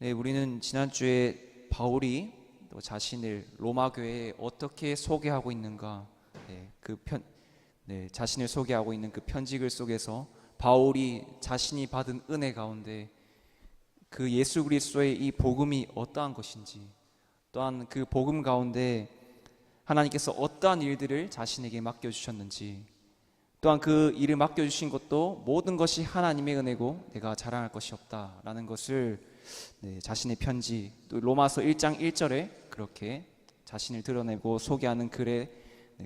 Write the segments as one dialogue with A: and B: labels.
A: 네, 우리는 지난주에 바울이 또 자신을 로마 교회에 어떻게 소개하고 있는가, 자신을 소개하고 있는 그 편지글 속에서 바울이 자신이 받은 은혜 가운데 그 예수 그리스도의 이 복음이 어떠한 것인지, 또한 그 복음 가운데 하나님께서 어떠한 일들을 자신에게 맡겨주셨는지, 또한 그 일을 맡겨주신 것도 모든 것이 하나님의 은혜고 내가 자랑할 것이 없다라는 것을 자신의 편지, 또 로마서 1장 1절에 그렇게 자신을 드러내고 소개하는 글에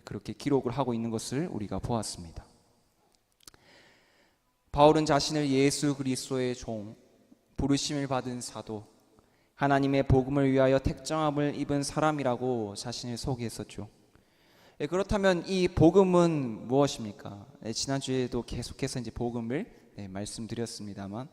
A: 그렇게 기록을 하고 있는 것을 우리가 보았습니다. 바울은 자신을 예수 그리스도의 종, 부르심을 받은 사도, 하나님의 복음을 위하여 택정함을 입은 사람이라고 자신을 소개했었죠. 그렇다면 이 복음은 무엇입니까? 지난주에도 계속해서 이제 복음을 말씀드렸습니다만,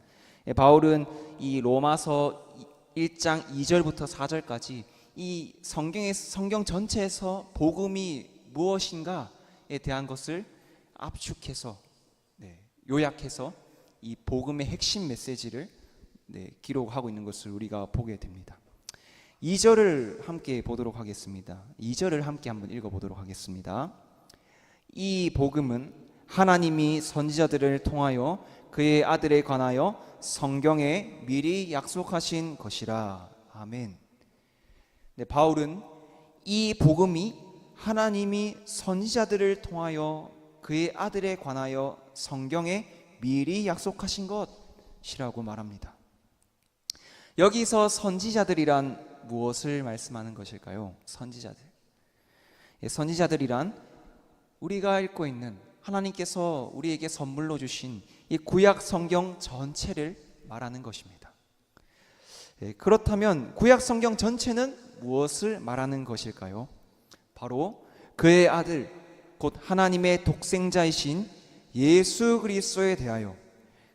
A: 바울은 이 로마서 1장 2절부터 4절까지 이 성경 전체에서 복음이 무엇인가에 대한 것을 압축해서 요약해서 이 복음의 핵심 메시지를 기록하고 있는 것을 우리가 보게 됩니다. 2절을 함께 보도록 하겠습니다. 2절을 함께 한번 읽어보도록 하겠습니다. 이 복음은 하나님이 선지자들을 통하여 그의 아들에 관하여 성경에 미리 약속하신 것이라. 아멘. 바울은 이 복음이 하나님이 선지자들을 통하여 그의 아들에 관하여 성경에 미리 약속하신 것이라고 말합니다. 여기서 선지자들이란 무엇을 말씀하는 것일까요? 선지자들이란 우리가 읽고 있는 하나님께서 우리에게 선물로 주신 이 구약 성경 전체를 말하는 것입니다. 그렇다면 구약 성경 전체는 무엇을 말하는 것일까요? 바로 그의 아들, 곧 하나님의 독생자이신 예수 그리스도에 대하여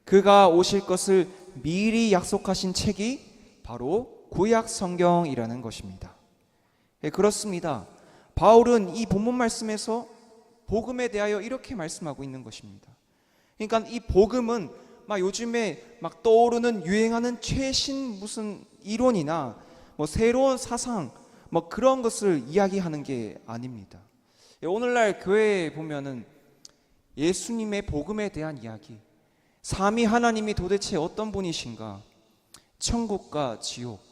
A: 그가 오실 것을 미리 약속하신 책이 바로 구약 성경이라는 것입니다. 그렇습니다. 바울은 이 본문 말씀에서 복음에 대하여 이렇게 말씀하고 있는 것입니다. 그러니까 이 복음은 요즘에 떠오르는 유행하는 최신 무슨 이론이나 새로운 사상 그런 것을 이야기하는 게 아닙니다. 오늘날 교회에 보면은 예수님의 복음에 대한 이야기, 삼위 하나님이 도대체 어떤 분이신가, 천국과 지옥,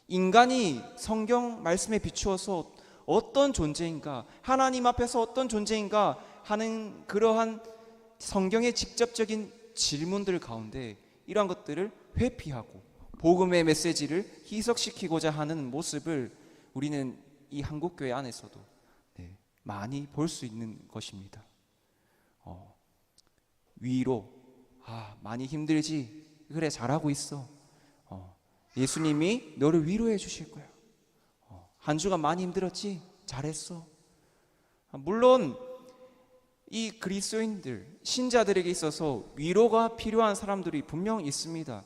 A: 인간이 성경 말씀에 비추어서 어떤 존재인가, 하나님 앞에서 어떤 존재인가 하는 그러한 성경의 직접적인 질문들 가운데 이러한 것들을 회피하고 복음의 메시지를 희석시키고자 하는 모습을 우리는 이 한국교회 안에서도 많이 볼 수 있는 것입니다. 위로, 많이 힘들지? 그래, 잘하고 있어. 예수님이 너를 위로해 주실 거야. 한 주가 많이 힘들었지? 잘했어. 물론 이 그리스도인들, 신자들에게 있어서 위로가 필요한 사람들이 분명 있습니다.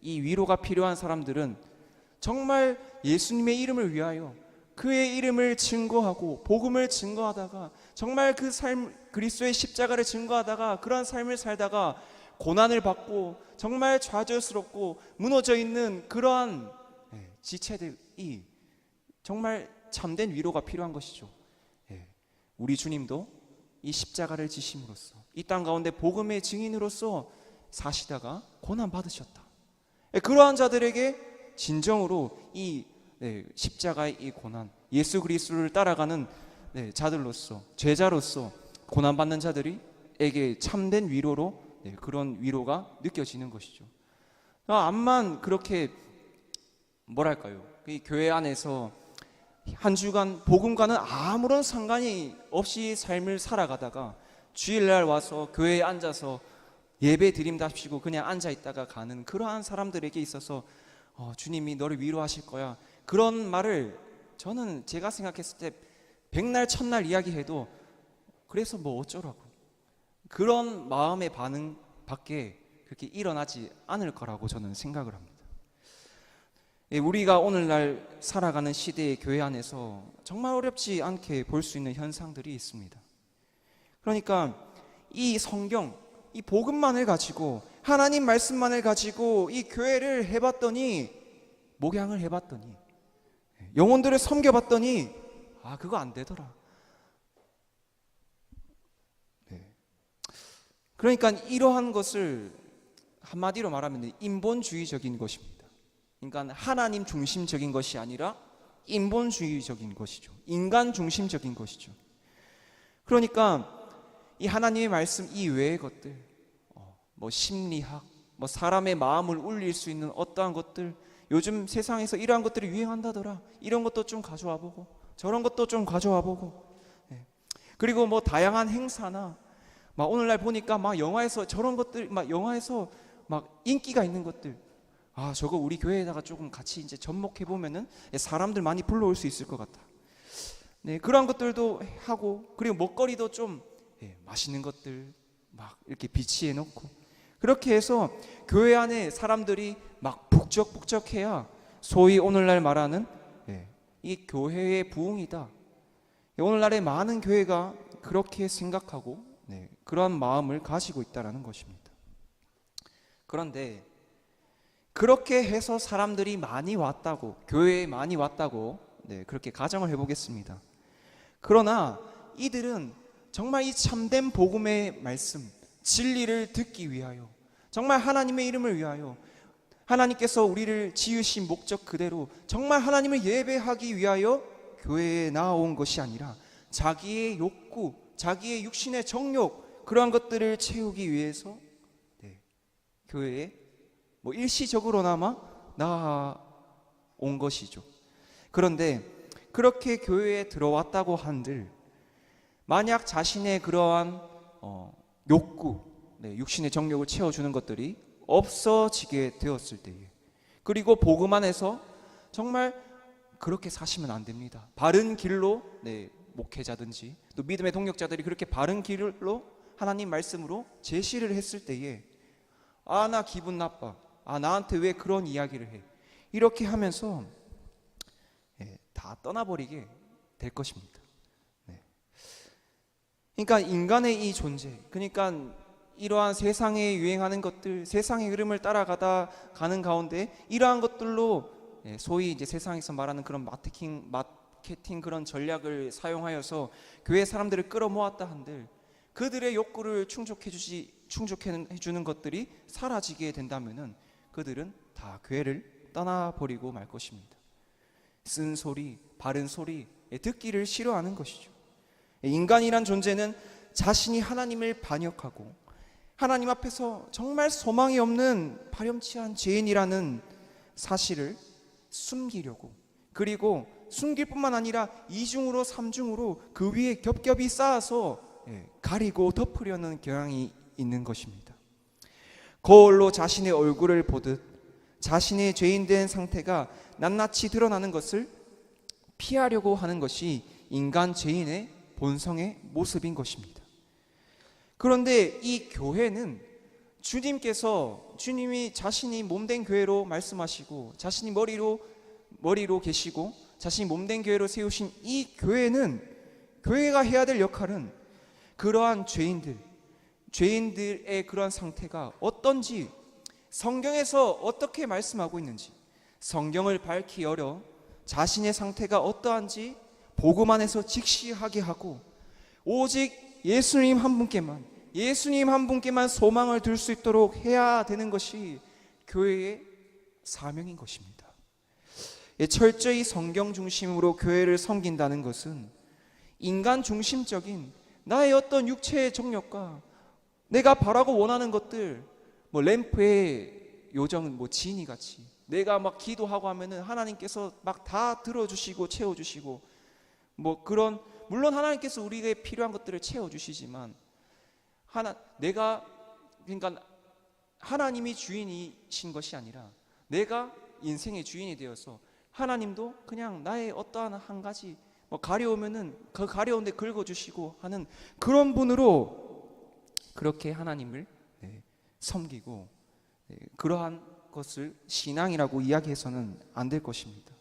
A: 이 위로가 필요한 사람들은 정말 예수님의 이름을 위하여 그의 이름을 증거하고 복음을 증거하다가 정말 그 삶, 그리스도의 십자가를 증거하다가 그러한 삶을 살다가 고난을 받고 정말 좌절스럽고 무너져 있는 그러한 지체들이 정말 참된 위로가 필요한 것이죠. 우리 주님도 이 십자가를 지심으로써 이 땅 가운데 복음의 증인으로서 사시다가 고난 받으셨다. 그러한 자들에게 진정으로 이 십자가의 이 고난, 예수 그리스도를 따라가는 자들로서, 제자로서 고난 받는 자들에게 참된 위로로 그런 위로가 느껴지는 것이죠. 암만 그렇게 이 교회 안에서 한 주간 복음과는 아무런 상관이 없이 삶을 살아가다가 주일날 와서 교회에 앉아서 예배 드림답시고 그냥 앉아 있다가 가는 그러한 사람들에게 있어서 주님이 너를 위로하실 거야, 그런 말을 저는 제가 생각했을 때 백날 천날 이야기해도 그래서 어쩌라고, 그런 마음의 반응밖에 그렇게 일어나지 않을 거라고 저는 생각을 합니다. 우리가 오늘날 살아가는 시대의 교회 안에서 정말 어렵지 않게 볼 수 있는 현상들이 있습니다. 그러니까 이 성경, 이 복음만을 가지고, 하나님 말씀만을 가지고 이 교회를 해봤더니 목양을 해봤더니, 영혼들을 섬겨봤더니 그거 안 되더라. 그러니까 이러한 것을 한마디로 말하면 인본주의적인 것입니다. 그러니까 하나님 중심적인 것이 아니라 인본주의적인 것이죠. 인간 중심적인 것이죠. 그러니까 이 하나님의 말씀 이외의 것들, 뭐 심리학, 뭐 사람의 마음을 울릴 수 있는 어떠한 것들, 요즘 세상에서 이러한 것들이 유행한다더라. 이런 것도 좀 가져와 보고, 저런 것도 좀 가져와 보고, 그리고 뭐 다양한 행사나 막 오늘날 보니까 막 영화에서 저런 것들, 막 영화에서 막 인기가 있는 것들, 저거 우리 교회에다가 조금 같이 이제 접목해 보면은 사람들 많이 불러올 수 있을 것 같다. 그런 것들도 하고, 그리고 먹거리도 좀 맛있는 것들 막 이렇게 비치해 놓고, 그렇게 해서 교회 안에 사람들이 막 북적북적해야 소위 오늘날 말하는 이 교회의 부흥이다. 오늘날의 많은 교회가 그렇게 생각하고 그런 마음을 가지고 있다는 것입니다. 그런데 그렇게 해서 사람들이 많이 왔다고, 교회에 많이 왔다고 그렇게 가정을 해보겠습니다. 그러나 이들은 정말 이 참된 복음의 말씀, 진리를 듣기 위하여, 정말 하나님의 이름을 위하여, 하나님께서 우리를 지으신 목적 그대로 정말 하나님을 예배하기 위하여 교회에 나아온 것이 아니라 자기의 욕구, 자기의 육신의 정욕, 그러한 것들을 채우기 위해서 교회에 뭐 일시적으로나마 나아온 것이죠. 그런데 그렇게 교회에 들어왔다고 한들 만약 자신의 그러한 욕구, 육신의 정욕을 채워주는 것들이 없어지게 되었을 때에, 그리고 복음 안에서 정말 그렇게 사시면 안 됩니다. 바른 길로 목회자든지 또 믿음의 동력자들이 그렇게 바른 길로 하나님 말씀으로 제시를 했을 때에 나 기분 나빠, 나한테 왜 그런 이야기를 해, 이렇게 하면서 다 떠나버리게 될 것입니다. 그러니까 인간의 이 존재, 그러니까 이러한 세상에 유행하는 것들, 세상의 흐름을 따라가다 가는 가운데 이러한 것들로 소위 이제 세상에서 말하는 그런 마케팅 그런 전략을 사용하여서 교회 사람들을 끌어모았다 한들 그들의 욕구를 충족해주는 것들이 사라지게 된다면은 그들은 다 교회를 떠나버리고 말 것입니다. 쓴 소리, 바른 소리 듣기를 싫어하는 것이죠. 인간이란 존재는 자신이 하나님을 반역하고 하나님 앞에서 정말 소망이 없는 파렴치한 죄인이라는 사실을 숨기려고, 그리고 숨길 뿐만 아니라 이중으로 삼중으로 그 위에 겹겹이 쌓아서 가리고 덮으려는 경향이 있는 것입니다. 거울로 자신의 얼굴을 보듯 자신의 죄인된 상태가 낱낱이 드러나는 것을 피하려고 하는 것이 인간 죄인의 본성의 모습인 것입니다. 그런데 이 교회는 주님이 자신이 몸된 교회로 말씀하시고 자신이 머리로 계시고 자신이 몸된 교회로 세우신 이 교회는, 교회가 해야 될 역할은 그러한 죄인들의 그러한 상태가 어떤지, 성경에서 어떻게 말씀하고 있는지, 성경을 밝히 열어 자신의 상태가 어떠한지 복음 안에서 직시하게 하고 오직 예수님 한 분께만 소망을 둘 수 있도록 해야 되는 것이 교회의 사명인 것입니다. 철저히 성경 중심으로 교회를 섬긴다는 것은 인간 중심적인 나의 어떤 육체의 정욕과 내가 바라고 원하는 것들, 뭐 램프의 요정 지니 같이 내가 막 기도하고 하면은 하나님께서 막 다 들어주시고 채워주시고, 뭐 그런, 물론 하나님께서 우리에게 필요한 것들을 채워주시지만 그러니까 하나님이 주인이신 것이 아니라 내가 인생의 주인이 되어서 하나님도 그냥 나의 어떠한 한 가지 가려우면은 그 가려운데 긁어주시고 하는 그런 분으로 그렇게 하나님을 섬기고 그러한 것을 신앙이라고 이야기해서는 안 될 것입니다.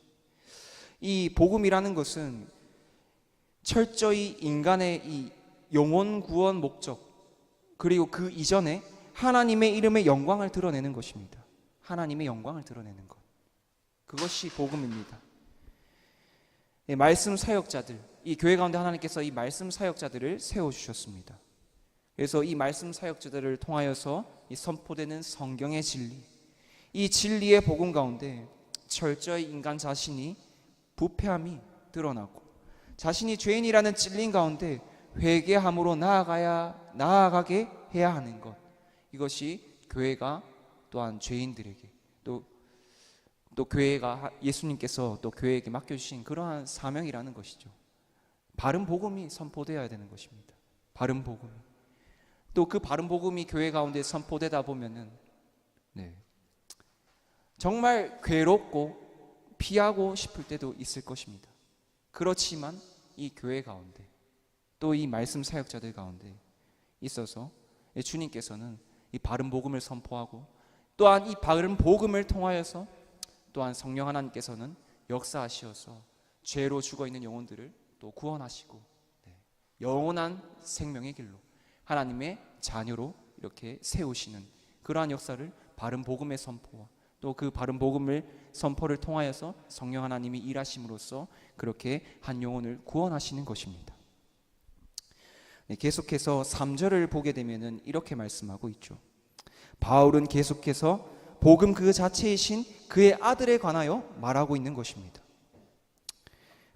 A: 이 복음이라는 것은 철저히 인간의 이 영혼 구원 목적, 그리고 그 이전에 하나님의 이름의 영광을 드러내는 것입니다. 하나님의 영광을 드러내는 것. 그것이 복음입니다. 말씀 사역자들, 이 교회 가운데 하나님께서 이 말씀 사역자들을 세워주셨습니다. 그래서 이 말씀 사역자들을 통하여서 이 선포되는 성경의 진리, 이 진리의 복음 가운데 철저히 인간 자신이 부패함이 드러나고 자신이 죄인이라는 찔림 가운데 회개함으로 나아가게 해야 하는 것, 이것이 교회가 또한 죄인들에게 또 교회가 예수님께서 또 교회에게 맡겨주신 그러한 사명이라는 것이죠. 바른 복음이 선포되어야 되는 것입니다. 바른 복음이. 또 그 바른 복음이 교회 가운데 선포되다 보면은 정말 괴롭고 피하고 싶을 때도 있을 것입니다. 그렇지만 이 교회 가운데 또 이 말씀 사역자들 가운데 있어서 주님께서는 이 바른 복음을 선포하고 또한 이 바른 복음을 통하여서 또한 성령 하나님께서는 역사하시어서 죄로 죽어있는 영혼들을 또 구원하시고 영원한 생명의 길로 하나님의 자녀로 이렇게 세우시는 그러한 역사를 바른 복음의 선포와 또 그 바른 복음을 선포를 통하여서 성령 하나님이 일하심으로써 그렇게 한 영혼을 구원하시는 것입니다. 계속해서 3절을 보게 되면은 이렇게 말씀하고 있죠. 바울은 계속해서 복음 그 자체이신 그의 아들에 관하여 말하고 있는 것입니다.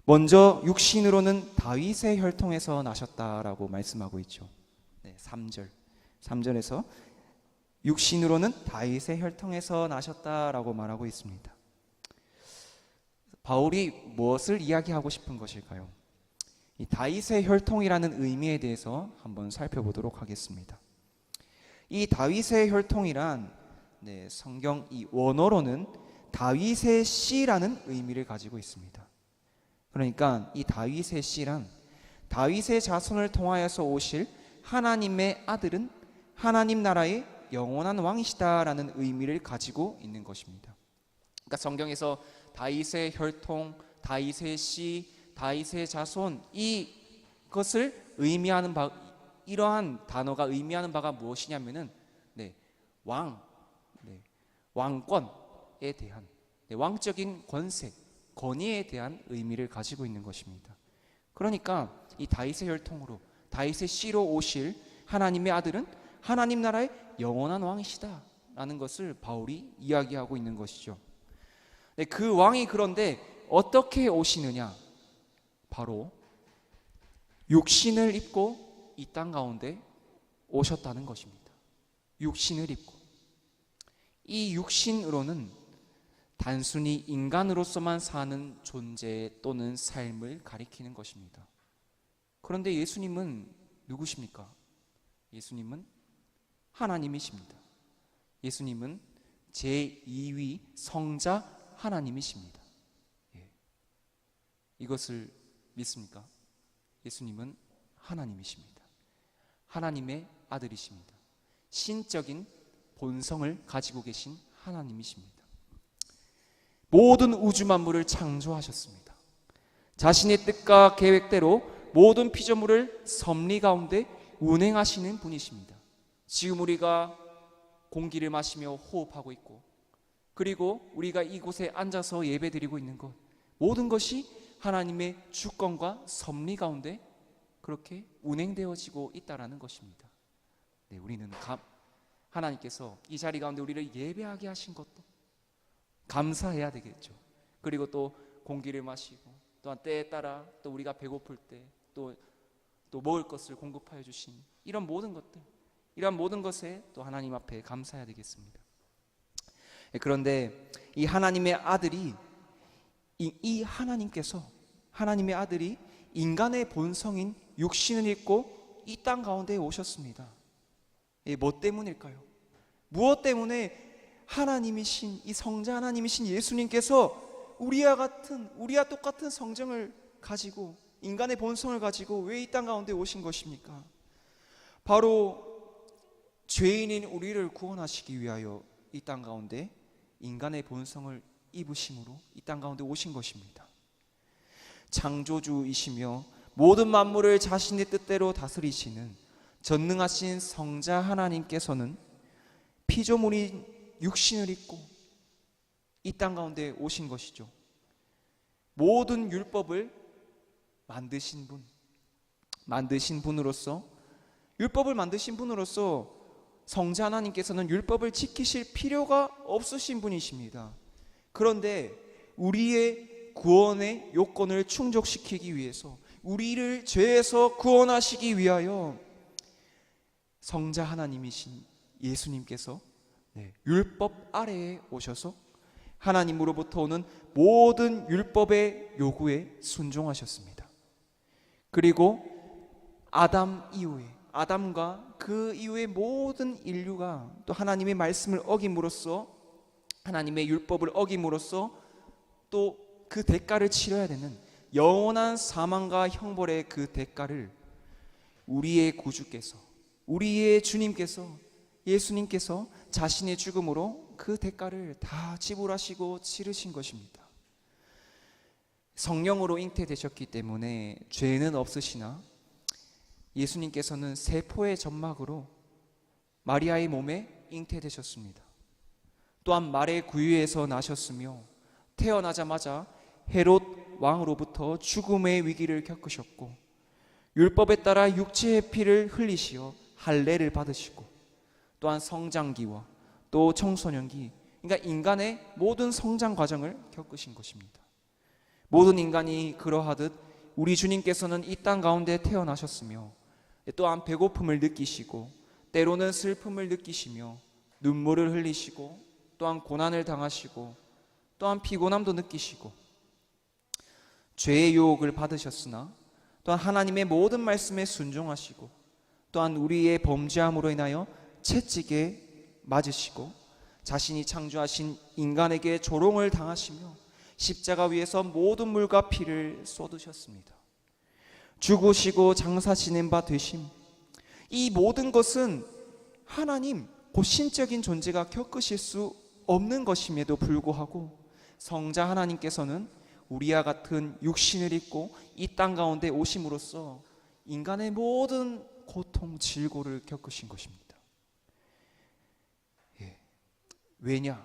A: 먼저 육신으로는 다윗의 혈통에서 나셨다라고 말씀하고 있죠. 3절에서 육신으로는 다윗의 혈통에서 나셨다라고 말하고 있습니다. 바울이 무엇을 이야기하고 싶은 것일까요? 이 다윗의 혈통이라는 의미에 대해서 한번 살펴보도록 하겠습니다. 이 다윗의 혈통이란 성경 이 원어로는 다윗의 씨라는 의미를 가지고 있습니다. 그러니까 이 다윗의 씨란 다윗의 자손을 통하여서 오실 하나님의 아들은 하나님 나라의 영원한 왕이시다라는 의미를 가지고 있는 것입니다. 그러니까 성경에서 다윗의 혈통, 다윗의 씨, 다윗의 자손, 이것을 의미하는 바, 이러한 단어가 의미하는 바가 무엇이냐면은 왕권에 대한 왕적인 권세, 권위에 대한 의미를 가지고 있는 것입니다. 그러니까 이 다윗의 혈통으로 다윗의 씨로 오실 하나님의 아들은 하나님 나라의 영원한 왕이시다라는 것을 바울이 이야기하고 있는 것이죠. 그 왕이 그런데 어떻게 오시느냐? 바로 육신을 입고 이 땅 가운데 오셨다는 것입니다. 육신을 입고. 이 육신으로는 단순히 인간으로서만 사는 존재 또는 삶을 가리키는 것입니다. 그런데 예수님은 누구십니까? 예수님은 하나님이십니다. 예수님은 제2위 성자 하나님이십니다. 이것을 믿습니까? 예수님은 하나님이십니다. 하나님의 아들이십니다. 신적인 본성을 가지고 계신 하나님이십니다. 모든 우주 만물을 창조하셨습니다. 자신의 뜻과 계획대로 모든 피조물을 섭리 가운데 운행하시는 분이십니다. 지금 우리가 공기를 마시며 호흡하고 있고 그리고 우리가 이곳에 앉아서 예배드리고 있는 것, 모든 것이 하나님의 주권과 섭리 가운데 그렇게 운행되어지고 있다라는 것입니다. 우리는 하나님께서 이 자리 가운데 우리를 예배하게 하신 것도 감사해야 되겠죠. 그리고 또 공기를 마시고 또한 때에 따라 또 우리가 배고플 때 또 먹을 것을 공급하여 주신 이런 모든 것들, 이런 모든 것에 또 하나님 앞에 감사해야 되겠습니다. 그런데 이 하나님의 아들이 이 하나님의 아들이 인간의 본성인 육신을 입고 이 땅 가운데 오셨습니다. 뭐 때문일까요? 무엇 때문에 하나님이신 이 성자 하나님이신 예수님께서 우리와 똑같은 성정을 가지고 인간의 본성을 가지고 왜 이 땅 가운데 오신 것입니까? 바로 죄인인 우리를 구원하시기 위하여 이 땅 가운데 인간의 본성을 입으심으로 이 땅 가운데 오신 것입니다. 창조주이시며 모든 만물을 자신의 뜻대로 다스리시는 전능하신 성자 하나님께서는 피조물인 육신을 입고 이 땅 가운데 오신 것이죠. 모든 율법을 만드신 분으로서, 율법을 만드신 분으로서 성자 하나님께서는 율법을 지키실 필요가 없으신 분이십니다. 그런데 우리의 구원의 요건을 충족시키기 위해서, 우리를 죄에서 구원하시기 위하여 성자 하나님이신 예수님께서 율법 아래에 오셔서 하나님으로부터 오는 모든 율법의 요구에 순종하셨습니다. 그리고 아담 이후에, 아담과 그 이후의 모든 인류가 또 하나님의 말씀을 어김으로써, 하나님의 율법을 어김으로써 또 그 대가를 치러야 되는 영원한 사망과 형벌의 그 대가를 우리의 구주께서, 우리의 주님께서, 예수님께서 자신의 죽음으로 그 대가를 다 지불하시고 치르신 것입니다. 성령으로 잉태되셨기 때문에 죄는 없으시나 예수님께서는 세포의 점막으로 마리아의 몸에 잉태되셨습니다. 또한 말의 구유에서 나셨으며 태어나자마자 헤롯 왕으로부터 죽음의 위기를 겪으셨고, 율법에 따라 육체의 피를 흘리시어 할례를 받으시고, 또한 성장기와 또 청소년기, 그러니까 인간의 모든 성장 과정을 겪으신 것입니다. 모든 인간이 그러하듯 우리 주님께서는 이 땅 가운데 태어나셨으며, 또한 배고픔을 느끼시고 때로는 슬픔을 느끼시며 눈물을 흘리시고 또한 고난을 당하시고 또한 피곤함도 느끼시고 죄의 유혹을 받으셨으나 또한 하나님의 모든 말씀에 순종하시고 또한 우리의 범죄함으로 인하여 채찍에 맞으시고 자신이 창조하신 인간에게 조롱을 당하시며 십자가 위에서 모든 물과 피를 쏟으셨습니다. 죽으시고 장사 지낸 바 되심, 이 모든 것은 하나님 곧 신적인 존재가 겪으실 수 없는 것임에도 불구하고 성자 하나님께서는 우리와 같은 육신을 입고 이 땅 가운데 오심으로써 인간의 모든 고통, 질고를 겪으신 것입니다. 왜냐?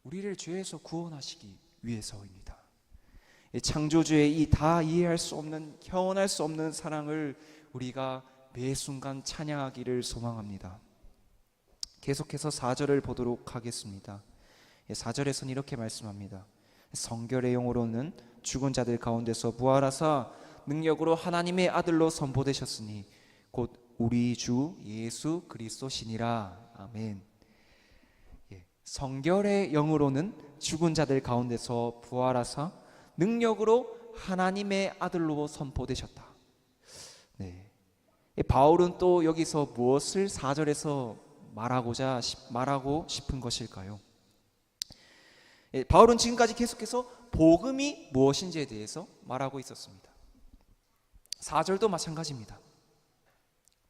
A: 우리를 죄에서 구원하시기 위해서입니다. 창조주의 이 다 이해할 수 없는, 형언할 수 없는 사랑을 우리가 매 순간 찬양하기를 소망합니다. 계속해서 4절을 보도록 하겠습니다. 4절에서는 이렇게 말씀합니다. 성결의 영으로는 죽은 자들 가운데서 부활하사 능력으로 하나님의 아들로 선포되셨으니 곧 우리 주 예수 그리스도시니라. 아멘. 성결의 영으로는 죽은 자들 가운데서 부활하사 능력으로 하나님의 아들로 선포되셨다. 바울은 또 여기서 무엇을 4절에서 말하고 싶은 것일까요? 바울은 지금까지 계속해서 복음이 무엇인지에 대해서 말하고 있었습니다. 4절도 마찬가지입니다.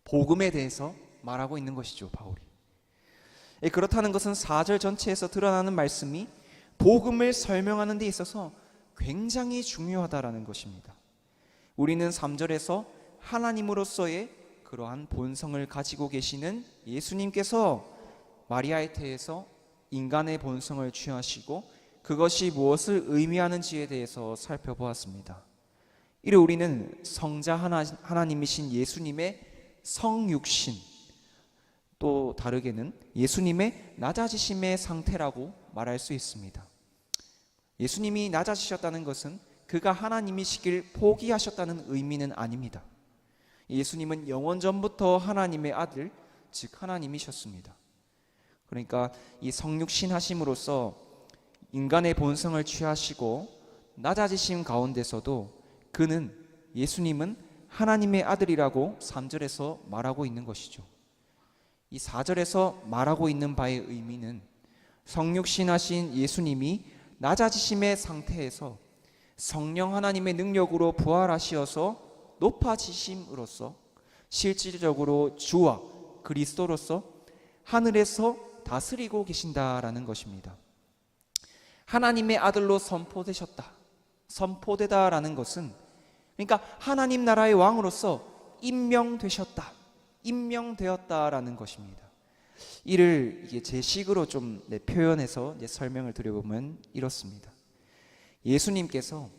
A: 복음에 대해서 말하고 있는 것이죠, 바울이. 그렇다는 것은 4절 전체에서 드러나는 말씀이 복음을 설명하는 데 있어서 굉장히 중요하다라는 것입니다. 우리는 3절에서 하나님으로서의 그러한 본성을 가지고 계시는 예수님께서 마리아의 태에서 인간의 본성을 취하시고 그것이 무엇을 의미하는지에 대해서 살펴보았습니다. 이를 우리는 성자 하나님이신 예수님의 성육신, 또 다르게는 예수님의 낮아지심의 상태라고 말할 수 있습니다. 예수님이 낮아지셨다는 것은 그가 하나님이시길 포기하셨다는 의미는 아닙니다. 예수님은 영원 전부터 하나님의 아들, 즉 하나님이셨습니다. 그러니까 이 성육신 하심으로써 인간의 본성을 취하시고 낮아지심 가운데서도 그는, 예수님은 하나님의 아들이라고 3절에서 말하고 있는 것이죠. 이 4절에서 말하고 있는 바의 의미는 성육신 하신 예수님이 낮아지심의 상태에서 성령 하나님의 능력으로 부활하시어서 높아지심으로써 실질적으로 주와 그리스도로서 하늘에서 다스리고 계신다라는 것입니다. 하나님의 아들로 선포되다라는 것은, 그러니까 하나님 나라의 왕으로서 임명되었다라는 것입니다. 이를 이게 제 식으로 좀 표현해서 설명을 드려보면 이렇습니다. 예수님께서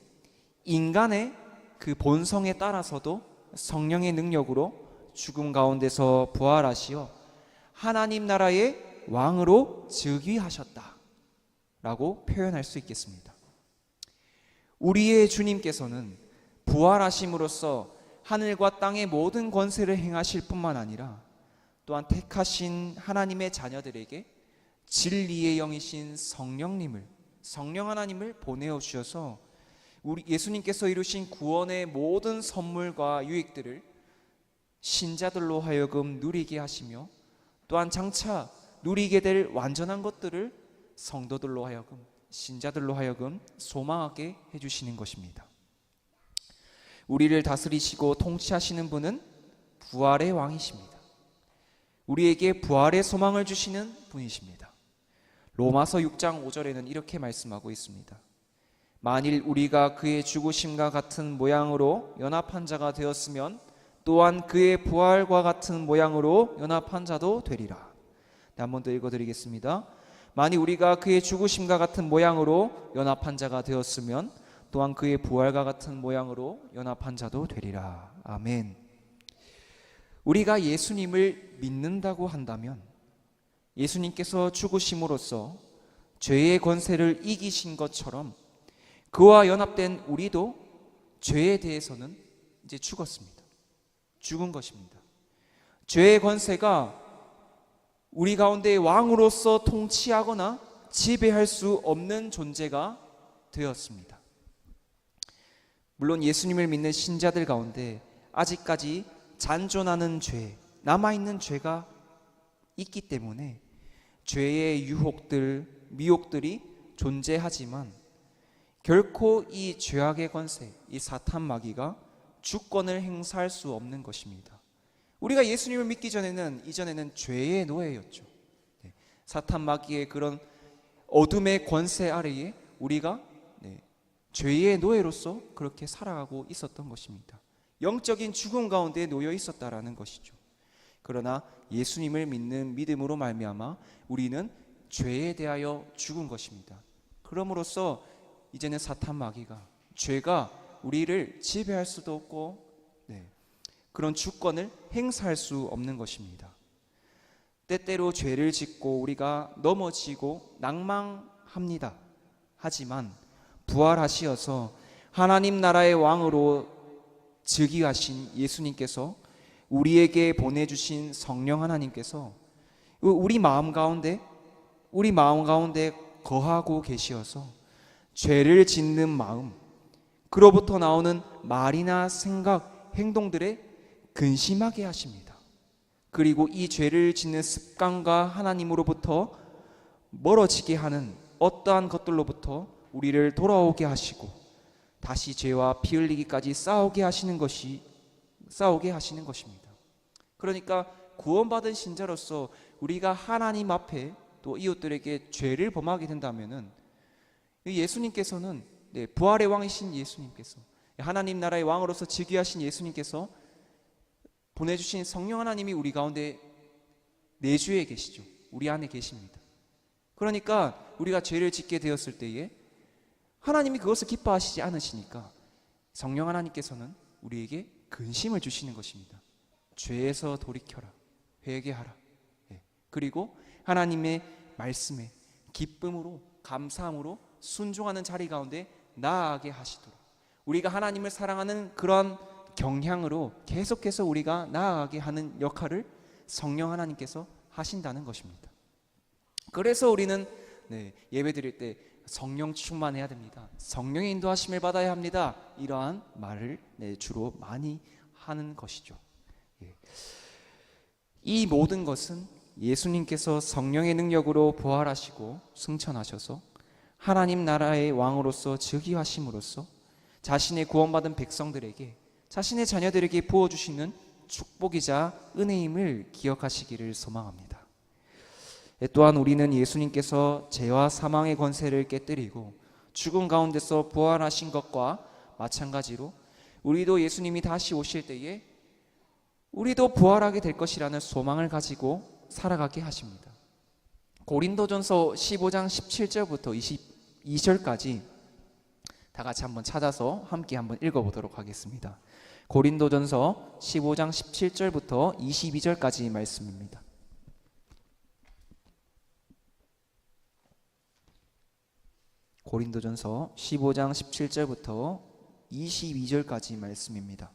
A: 인간의 그 본성에 따라서도 성령의 능력으로 죽음 가운데서 부활하시어 하나님 나라의 왕으로 즉위하셨다 라고 표현할 수 있겠습니다. 우리의 주님께서는 부활하심으로써 하늘과 땅의 모든 권세를 행하실 뿐만 아니라 또한 택하신 하나님의 자녀들에게 진리의 영이신 성령 하나님을 보내어 주셔서 우리 예수님께서 이루신 구원의 모든 선물과 유익들을 신자들로 하여금 누리게 하시며 또한 장차 누리게 될 완전한 것들을 성도들로 하여금, 신자들로 하여금 소망하게 해주시는 것입니다. 우리를 다스리시고 통치하시는 분은 부활의 왕이십니다. 우리에게 부활의 소망을 주시는 분이십니다. 로마서 6장 5절에는 이렇게 말씀하고 있습니다. 만일 우리가 그의 죽으심과 같은 모양으로 연합한 자가 되었으면 또한 그의 부활과 같은 모양으로 연합한 자도 되리라. 한 번 더 읽어드리겠습니다. 만일 우리가 그의 죽으심과 같은 모양으로 연합한 자가 되었으면 또한 그의 부활과 같은 모양으로 연합한 자도 되리라. 아멘. 우리가 예수님을 믿는다고 한다면 예수님께서 죽으심으로써 죄의 권세를 이기신 것처럼 그와 연합된 우리도 죄에 대해서는 이제 죽었습니다. 죽은 것입니다. 죄의 권세가 우리 가운데 왕으로서 통치하거나 지배할 수 없는 존재가 되었습니다. 물론 예수님을 믿는 신자들 가운데 아직까지 잔존하는 죄, 남아있는 죄가 있기 때문에 죄의 유혹들, 미혹들이 존재하지만 결코 이 죄악의 권세, 이 사탄 마귀가 주권을 행사할 수 없는 것입니다. 우리가 예수님을 믿기 전에는 이전에는 죄의 노예였죠. 사탄 마귀의 그런 어둠의 권세 아래에 우리가 죄의 노예로서 그렇게 살아가고 있었던 것입니다. 영적인 죽음 가운데 놓여 있었다라는 것이죠. 그러나 예수님을 믿는 믿음으로 말미암아 우리는 죄에 대하여 죽은 것입니다. 그럼으로써 이제는 사탄 마귀가, 죄가 우리를 지배할 수도 없고 그런 주권을 행사할 수 없는 것입니다. 때때로 죄를 짓고 우리가 넘어지고 낭망합니다. 하지만 부활하시어서 하나님 나라의 왕으로 즉위하신 예수님께서, 우리에게 보내주신 성령 하나님께서 우리 마음 가운데 거하고 계시어서 죄를 짓는 마음, 그로부터 나오는 말이나 생각, 행동들에 근심하게 하십니다. 그리고 이 죄를 짓는 습관과 하나님으로부터 멀어지게 하는 어떠한 것들로부터 우리를 돌아오게 하시고 다시 죄와 피 흘리기까지 싸우게 하시는 것입니다. 그러니까 구원받은 신자로서 우리가 하나님 앞에 또 이웃들에게 죄를 범하게 된다면은 예수님께서는 부활의 왕이신 예수님께서, 하나님 나라의 왕으로서 즉위하신 예수님께서 보내주신 성령 하나님이 우리 가운데 내주에 계시죠. 우리 안에 계십니다. 그러니까 우리가 죄를 짓게 되었을 때에 하나님이 그것을 기뻐하시지 않으시니까 성령 하나님께서는 우리에게 근심을 주시는 것입니다. 죄에서 돌이켜라, 회개하라. 그리고 하나님의 말씀에 기쁨으로, 감사함으로 순종하는 자리 가운데 나아가게 하시도록, 우리가 하나님을 사랑하는 그런 경향으로 계속해서 우리가 나아가게 하는 역할을 성령 하나님께서 하신다는 것입니다. 그래서 우리는 예배 드릴 때 성령 충만해야 됩니다. 성령의 인도하심을 받아야 합니다. 이러한 말을 주로 많이 하는 것이죠. 이 모든 것은 예수님께서 성령의 능력으로 부활하시고 승천하셔서 하나님 나라의 왕으로서 즉위하심으로써 자신의 구원받은 백성들에게, 자신의 자녀들에게 부어주시는 축복이자 은혜임을 기억하시기를 소망합니다. 또한 우리는 예수님께서 죄와 사망의 권세를 깨뜨리고 죽음 가운데서 부활하신 것과 마찬가지로 우리도 예수님이 다시 오실 때에 우리도 부활하게 될 것이라는 소망을 가지고 살아가게 하십니다. 고린도전서 15장 17절부터 22절까지 다 같이 한번 찾아서 함께 한번 읽어보도록 하겠습니다. 고린도전서 15장 17절부터 22절까지 말씀입니다. 고린도전서 15장 17절부터 22절까지 말씀입니다.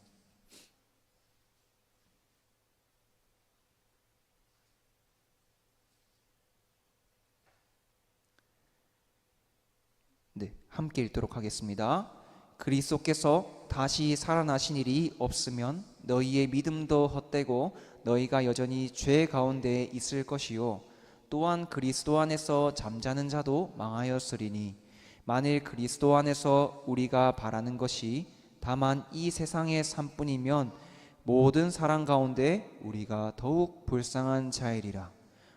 A: 네, 함께 읽도록 하겠습니다. 그리스도께서 다시 살아나신 일이 없으면 너희의 믿음도 헛되고 너희가 여전히 죄 가운데 있을 것이요 또한 그리스도 안에서 잠자는 자도 망하였으리니 만일 그리스도 안에서 우리가 바라는 것이 다만 이 세상의 삶뿐이면 모든 사람 가운데 우리가 더욱 불쌍한 자이리라.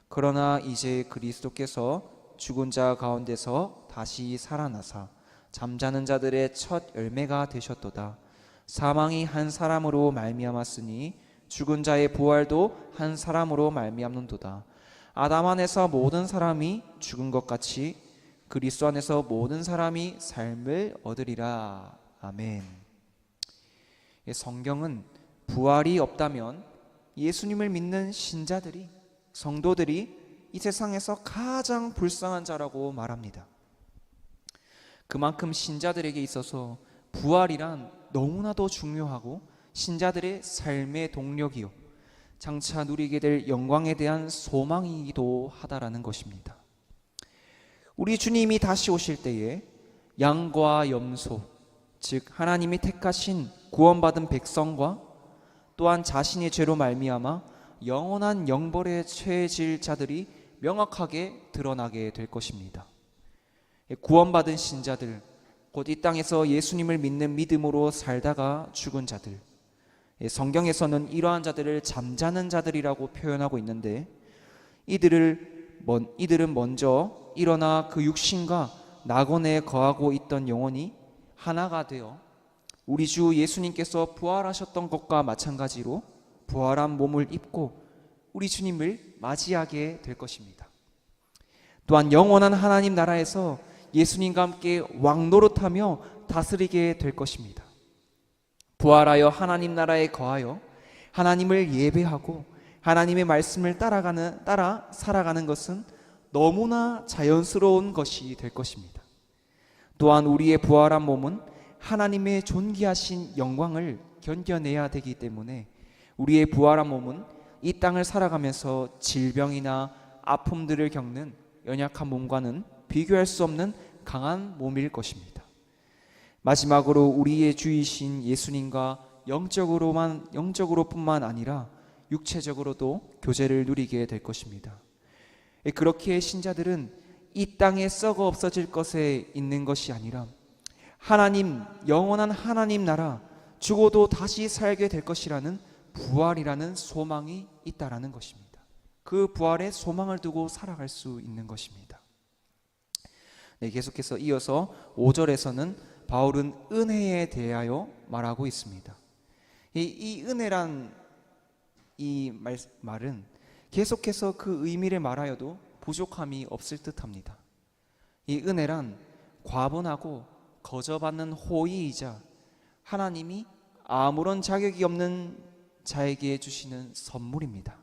A: 그러나 이제 그리스도께서 죽은 자 가운데서 다시 살아나사 잠자는 자들의 첫 열매가 되셨도다. 사망이 한 사람으로 말미암았으니 죽은 자의 부활도 한 사람으로 말미암는도다. 아담 안에서 모든 사람이 죽은 것 같이 그리스도 안에서 모든 사람이 삶을 얻으리라. 아멘. 성경은 부활이 없다면 예수님을 믿는 신자들이, 성도들이 이 세상에서 가장 불쌍한 자라고 말합니다. 그만큼 신자들에게 있어서 부활이란 너무나도 중요하고 신자들의 삶의 동력이요 장차 누리게 될 영광에 대한 소망이기도 하다라는 것입니다. 우리 주님이 다시 오실 때에 양과 염소, 즉 하나님이 택하신 구원받은 백성과 또한 자신의 죄로 말미암아 영원한 영벌에 처해질 자들이 명확하게 드러나게 될 것입니다. 구원받은 신자들, 곧 이 땅에서 예수님을 믿는 믿음으로 살다가 죽은 자들, 성경에서는 이러한 자들을 잠자는 자들이라고 표현하고 있는데 이들은 먼저 일어나 그 육신과 낙원에 거하고 있던 영혼이 하나가 되어 우리 주 예수님께서 부활하셨던 것과 마찬가지로 부활한 몸을 입고 우리 주님을 맞이하게 될 것입니다. 또한 영원한 하나님 나라에서 예수님과 함께 왕노릇하며 다스리게 될 것입니다. 부활하여 하나님 나라에 거하여 하나님을 예배하고 하나님의 말씀을 따라 살아가는 것은 너무나 자연스러운 것이 될 것입니다. 또한 우리의 부활한 몸은 하나님의 존귀하신 영광을 견뎌내야 되기 때문에 우리의 부활한 몸은 이 땅을 살아가면서 질병이나 아픔들을 겪는 연약한 몸과는 비교할 수 없는 강한 몸일 것입니다. 마지막으로 우리의 주이신 예수님과 영적으로뿐만 아니라 육체적으로도 교제를 누리게 될 것입니다. 그렇게 신자들은 이 땅에 썩어 없어질 것에 있는 것이 아니라 하나님, 영원한 하나님 나라, 죽어도 다시 살게 될 것이라는 부활이라는 소망이 있다라는 것입니다. 그 부활의 소망을 두고 살아갈 수 있는 것입니다. 네, 계속해서 이어서 5절에서는 바울은 은혜에 대하여 말하고 있습니다. 이 은혜란 이 말은 계속해서 그 의미를 말하여도 부족함이 없을 듯합니다. 이 은혜란 과분하고 거저받는 호의이자 하나님이 아무런 자격이 없는 자에게 주시는 선물입니다.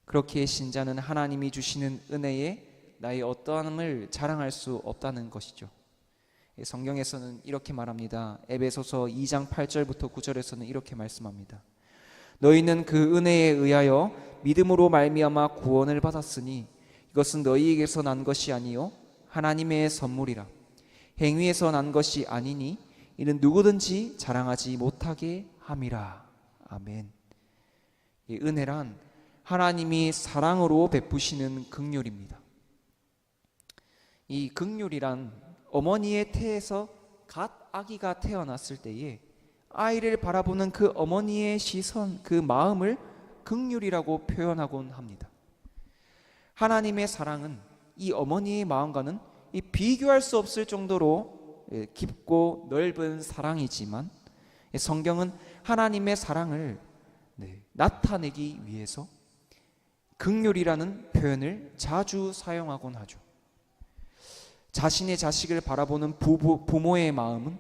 A: 그렇게 신자는 하나님이 주시는 은혜에 나의 어떠함을 자랑할 수 없다는 것이죠. 성경에서는 이렇게 말합니다. 에베소서 2장 8절부터 9절에서는 이렇게 말씀합니다. 너희는 그 은혜에 의하여 믿음으로 말미암아 구원을 받았으니 이것은 너희에게서 난 것이 아니요 하나님의 선물이라. 행위에서 난 것이 아니니 이는 누구든지 자랑하지 못하게 함이라. 아멘. 이 은혜란 하나님이 사랑으로 베푸시는 긍휼입니다. 이 긍휼이란 어머니의 태에서 갓 아기가 태어났을 때에 아이를 바라보는 그 어머니의 시선, 그 마음을 긍휼이라고 표현하곤 합니다. 하나님의 사랑은 이 어머니의 마음과는 비교할 수 없을 정도로 깊고 넓은 사랑이지만 성경은 하나님의 사랑을 나타내기 위해서 긍휼이라는 표현을 자주 사용하곤 하죠. 자신의 자식을 바라보는 부모의 마음은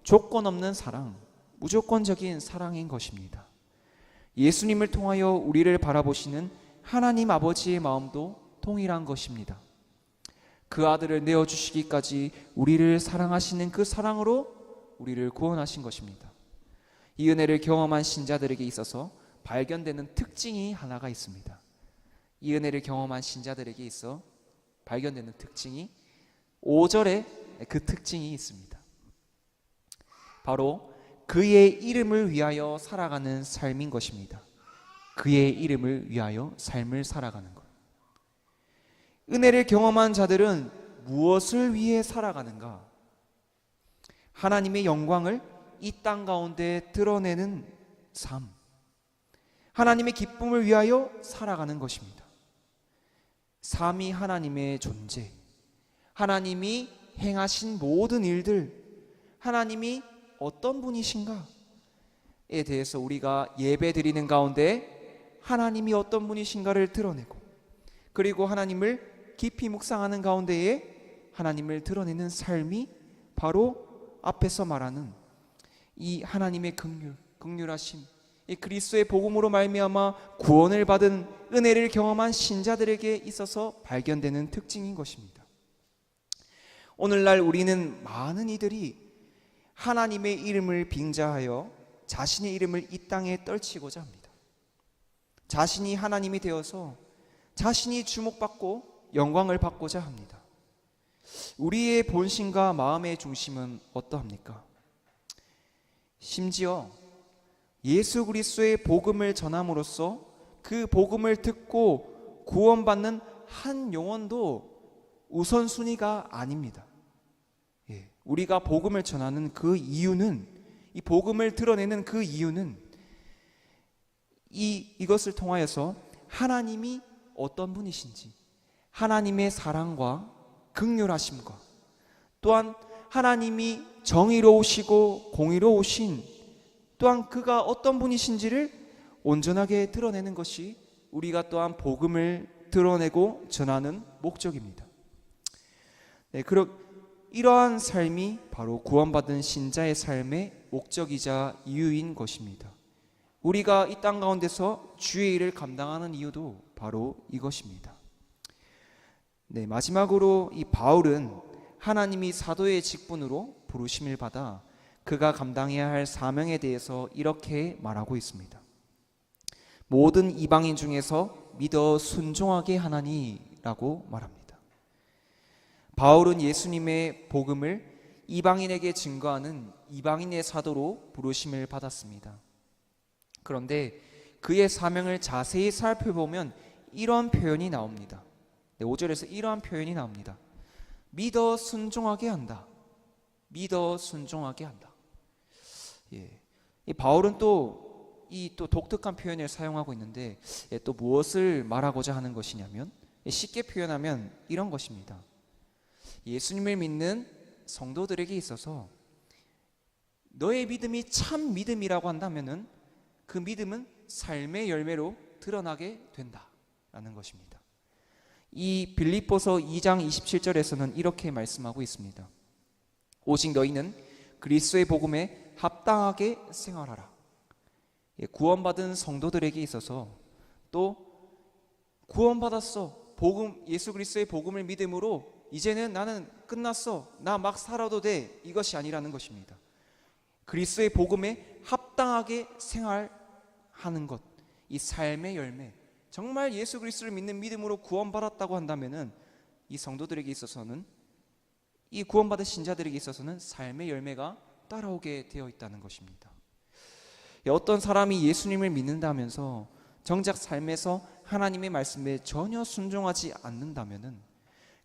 A: 조건 없는 사랑, 무조건적인 사랑인 것입니다. 예수님을 통하여 우리를 바라보시는 하나님 아버지의 마음도 동일한 것입니다. 그 아들을 내어주시기까지 우리를 사랑하시는 그 사랑으로 우리를 구원하신 것입니다. 이 은혜를 경험한 신자들에게 있어서 발견되는 특징이 하나가 있습니다. 이 은혜를 경험한 신자들에게 있어 발견되는 특징이 5절에 그 특징이 있습니다. 바로 그의 이름을 위하여 살아가는 삶인 것입니다. 그의 이름을 위하여 삶을 살아가는 것. 은혜를 경험한 자들은 무엇을 위해 살아가는가? 하나님의 영광을 이 땅 가운데 드러내는 삶, 하나님의 기쁨을 위하여 살아가는 것입니다. 삶이 하나님의 존재, 하나님이 행하신 모든 일들, 하나님이 어떤 분이신가에 대해서 우리가 예배 드리는 가운데 하나님이 어떤 분이신가를 드러내고, 그리고 하나님을 깊이 묵상하는 가운데에 하나님을 드러내는 삶이 바로 앞에서 말하는 이 하나님의 긍휼하심, 이 그리스도의 복음으로 말미암아 구원을 받은 은혜를 경험한 신자들에게 있어서 발견되는 특징인 것입니다. 오늘날 우리는 많은 이들이 하나님의 이름을 빙자하여 자신의 이름을 이 땅에 떨치고자 합니다. 자신이 하나님이 되어서 자신이 주목받고 영광을 받고자 합니다. 우리의 본심과 마음의 중심은 어떠합니까? 심지어 예수 그리스도의 복음을 전함으로써 그 복음을 듣고 구원받는 한 영혼도 우선순위가 아닙니다. 우리가 복음을 전하는 그 이유는, 이 복음을 드러내는 그 이유는 이것을 통하여서 하나님이 어떤 분이신지, 하나님의 사랑과 긍휼하심과 또한 하나님이 정의로우시고 공의로우신, 또한 그가 어떤 분이신지를 온전하게 드러내는 것이 우리가 또한 복음을 드러내고 전하는 목적입니다. 이러한 삶이 바로 구원받은 신자의 삶의 목적이자 이유인 것입니다. 우리가 이 땅 가운데서 주의 일을 감당하는 이유도 바로 이것입니다. 마지막으로 이 바울은 하나님이 사도의 직분으로 부르심을 받아 그가 감당해야 할 사명에 대해서 이렇게 말하고 있습니다. 모든 이방인 중에서 믿어 순종하게 하나니라고 말합니다. 바울은 예수님의 복음을 이방인에게 증거하는 이방인의 사도로 부르심을 받았습니다. 그런데 그의 사명을 자세히 살펴보면 이런 표현이 나옵니다. 5절에서 이러한 표현이 나옵니다. 믿어 순종하게 한다. 믿어 순종하게 한다. 이 바울은 또 독특한 표현을 사용하고 있는데 또 무엇을 말하고자 하는 것이냐면, 쉽게 표현하면 이런 것입니다. 예수님을 믿는 성도들에게 있어서 너의 믿음이 참 믿음이라고 한다면은 그 믿음은 삶의 열매로 드러나게 된다라는 것입니다. 이 빌립보서 2장 27절에서는 이렇게 말씀하고 있습니다. 오직 너희는 그리스도의 복음에 합당하게 생활하라. 구원받은 성도들에게 있어서 또 구원받았어, 예수 그리스도의 복음을 믿음으로 이제는 나는 끝났어, 나 막 살아도 돼, 이것이 아니라는 것입니다. 그리스도의 복음에 합당하게 생활하는 것, 이 삶의 열매, 정말 예수 그리스도를 믿는 믿음으로 구원받았다고 한다면은 이 성도들에게 있어서는, 이 구원받은 신자들에게 있어서는 삶의 열매가 따라오게 되어 있다는 것입니다. 어떤 사람이 예수님을 믿는다면서 정작 삶에서 하나님의 말씀에 전혀 순종하지 않는다면은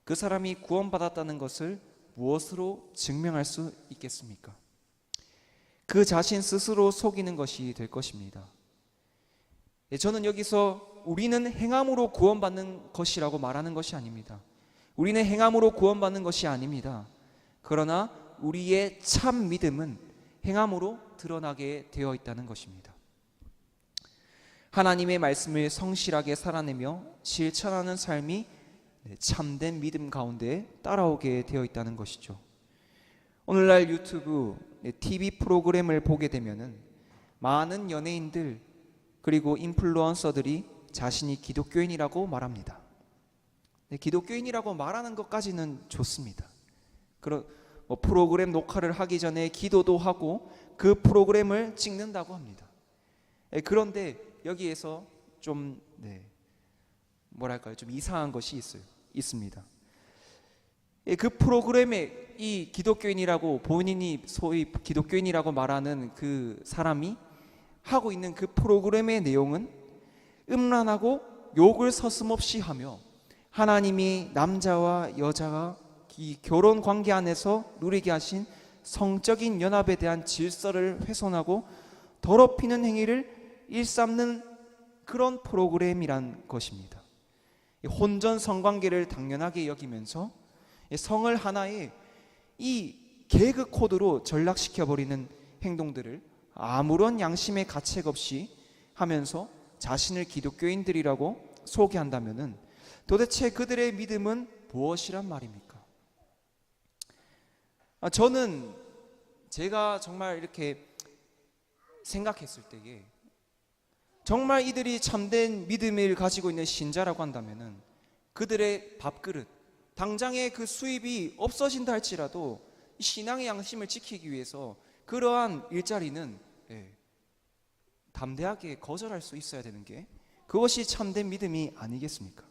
A: 그 사람이 구원받았다는 것을 무엇으로 증명할 수 있겠습니까? 그 자신 스스로 속이는 것이 될 것입니다. 저는 여기서 우리는 행함으로 구원받는 것이라고 말하는 것이 아닙니다. 우리는 행함으로 구원받는 것이 아닙니다. 그러나 우리의 참 믿음은 행함으로 드러나게 되어 있다는 것입니다. 하나님의 말씀을 성실하게 살아내며 실천하는 삶이 참된 믿음 가운데 따라오게 되어 있다는 것이죠. 오늘날 유튜브, TV 프로그램을 보게 되면은 많은 연예인들 그리고 인플루언서들이 자신이 기독교인이라고 말합니다. 기독교인이라고 말하는 것까지는 좋습니다. 프로그램 녹화를 하기 전에 기도도 하고 그 프로그램을 찍는다고 합니다. 그런데 여기에서 좀 좀 이상한 것이 있습니다. 그 프로그램에 이 기독교인이라고 본인이 소위 기독교인이라고 말하는 그 사람이 하고 있는 그 프로그램의 내용은 음란하고 욕을 서슴없이 하며 하나님이 남자와 여자가 이 결혼 관계 안에서 누리게 하신 성적인 연합에 대한 질서를 훼손하고 더럽히는 행위를 일삼는 그런 프로그램이란 것입니다. 혼전 성관계를 당연하게 여기면서 성을 하나의 이 개그 코드로 전락시켜버리는 행동들을 아무런 양심의 가책 없이 하면서 자신을 기독교인들이라고 소개한다면은 도대체 그들의 믿음은 무엇이란 말입니까? 저는 제가 정말 이렇게 생각했을 때에 정말 이들이 참된 믿음을 가지고 있는 신자라고 한다면은 그들의 밥그릇, 당장의 그 수입이 없어진다 할지라도 신앙의 양심을 지키기 위해서 그러한 일자리는 담대하게 거절할 수 있어야 되는 게 그것이 참된 믿음이 아니겠습니까?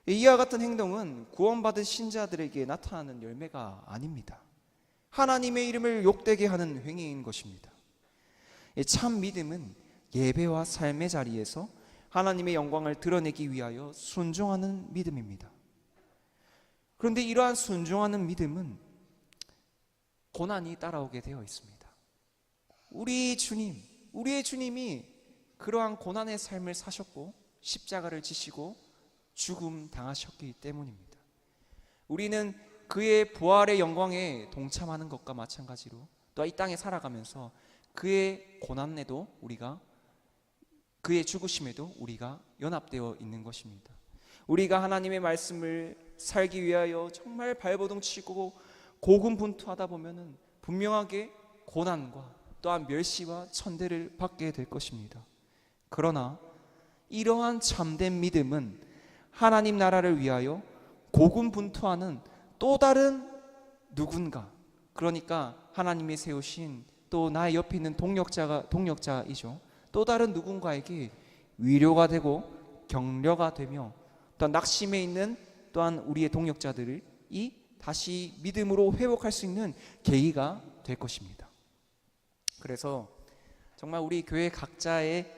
A: 이와 같은 행동은 구원받은 신자들에게 나타나는 열매가 아닙니다. 하나님의 이름을 욕되게 하는 행위인 것입니다. 참 믿음은 예배와 삶의 자리에서 하나님의 영광을 드러내기 위하여 순종하는 믿음입니다. 그런데 이러한 순종하는 믿음은 고난이 따라오게 되어 있습니다. 우리의 주님이 그러한 고난의 삶을 사셨고 십자가를 지시고 죽음 당하셨기 때문입니다. 우리는 그의 부활의 영광에 동참하는 것과 마찬가지로 또 이 땅에 살아가면서 그의 고난에도 우리가 그의 죽으심에도 우리가 연합되어 있는 것입니다. 우리가 하나님의 말씀을 살기 위하여 정말 발버둥 치고 고군분투하다 보면은 분명하게 고난과 또한 멸시와 천대를 받게 될 것입니다. 그러나 이러한 참된 믿음은 하나님 나라를 위하여 고군분투하는 또 다른 누군가, 그러니까 하나님이 세우신 또 나의 옆에 있는 동력자이죠. 또 다른 누군가에게 위로가 되고 격려가 되며 또한 낙심해 있는 또한 우리의 동력자들을 다시 믿음으로 회복할 수 있는 계기가 될 것입니다. 그래서 정말 우리 교회 각자의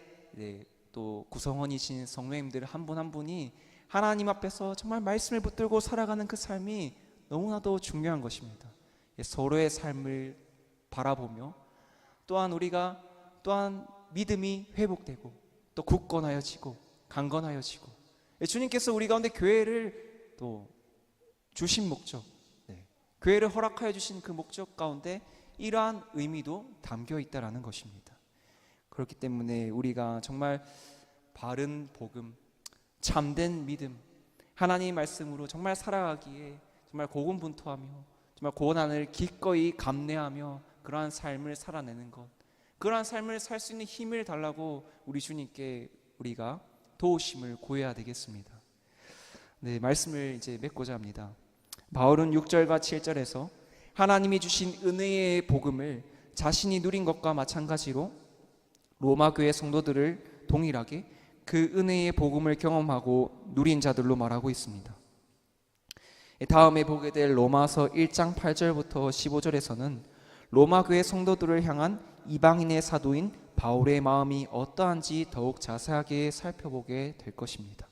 A: 또 구성원이신 성도님들 한 분 한 분이 하나님 앞에서 정말 말씀을 붙들고 살아가는 그 삶이 너무나도 중요한 것입니다. 서로의 삶을 바라보며 또한 우리가 또한 믿음이 회복되고 또 굳건하여지고 강건하여지고 주님께서 우리 가운데 교회를 또 주신 목적, 교회를 허락하여 주신 그 목적 가운데 이러한 의미도 담겨 있다라는 것입니다. 그렇기 때문에 우리가 정말 바른 복음, 참된 믿음, 하나님의 말씀으로 정말 살아가기에 정말 고군분투하며 정말 고난을 기꺼이 감내하며 그러한 삶을 살아내는 것, 그러한 삶을 살 수 있는 힘을 달라고 우리 주님께 우리가 도우심을 구해야 되겠습니다. 말씀을 이제 맺고자 합니다. 바울은 6절과 7절에서 하나님이 주신 은혜의 복음을 자신이 누린 것과 마찬가지로 로마 교회 성도들을 동일하게 그 은혜의 복음을 경험하고 누린 자들로 말하고 있습니다. 다음에 보게 될 로마서 1장 8절부터 15절에서는 로마 교회 성도들을 향한 이방인의 사도인 바울의 마음이 어떠한지 더욱 자세하게 살펴보게 될 것입니다.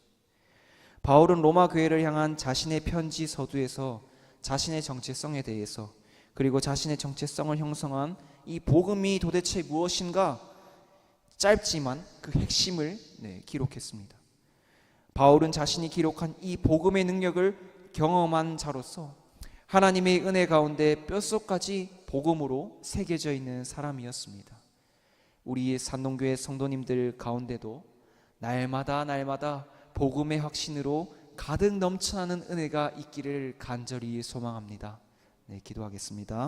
A: 바울은 로마 교회를 향한 자신의 편지 서두에서 자신의 정체성에 대해서 그리고 자신의 정체성을 형성한 이 복음이 도대체 무엇인가 짧지만 그 핵심을 기록했습니다. 바울은 자신이 기록한 이 복음의 능력을 경험한 자로서 하나님의 은혜 가운데 뼛속까지 복음으로 새겨져 있는 사람이었습니다. 우리 산동교회 성도님들 가운데도 날마다 복음의 확신으로 가득 넘쳐나는 은혜가 있기를 간절히 소망합니다. 네, 기도하겠습니다.